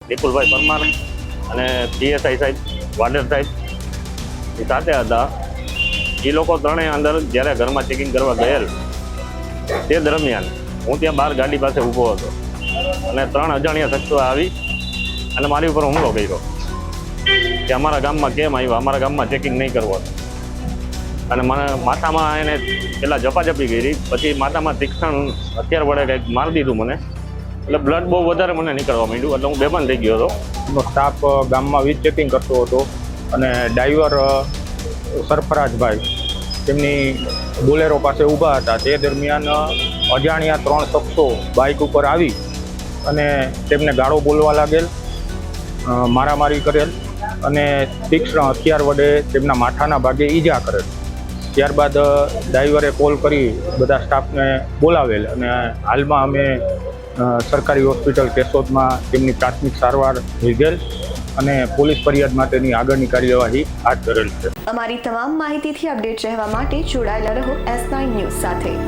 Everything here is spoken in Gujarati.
વિપુલભાઈ પરમાર અને પીએસઆઈ સાહેબ વાડેર સાહેબ એ સાથે હતા. એ લોકો ત્રણેય અંદર જ્યારે ઘરમાં ચેકિંગ કરવા ગયેલ તે દરમિયાન હું ત્યાં બહાર ગાડી પાસે ઊભો હતો અને 3 અજાણ્યા શખ્સો આવી અને મારી ઉપર હુમલો કર્યો કે અમારા ગામમાં કેમ આવ્યા, અમારા ગામમાં ચેકિંગ નહીં કરવું. અને મને માથામાં એને પહેલાં ઝપાઝપી કરી, પછી માથામાં તીક્ષ્ણ હથિયાર વડે કંઈક મારી દીધું મને. એટલે બ્લડ બહુ વધારે મને નીકળવા માંડ્યું, એટલે હું બેભાન થઈ ગયો હતો. સ્ટાફ ગામમાં વીજ ચેકિંગ કરતો હતો અને ડ્રાઈવર સરફરાજભાઈ તેમની બોલેરો પાસે ઊભા હતા. તે દરમિયાન અજાણ્યા 3 શખ્સો બાઇક ઉપર આવી અને તેમને ગાળો બોલવા લાગેલ, મારામારી કરેલ અને તીક્ષ્ણ હથિયાર વડે તેમના માથાના ભાગે ઈજા કરેલ. ત્યારબાદ ડ્રાઈવરે કોલ કરી બધા સ્ટાફને બોલાવેલ અને હાલમાં અમે સરકારી હોસ્પિટલ કેશોદમાં તેમની પ્રાથમિક સારવાર લીધેલ અને પોલીસ ફરિયાદ માટેની આગળની કાર્યવાહી હાથ ધરેલ છે. અમારી તમામ માહિતીથી અપડેટ રહેવા માટે જોડાયેલા રહો S9 ન્યૂઝ સાથે.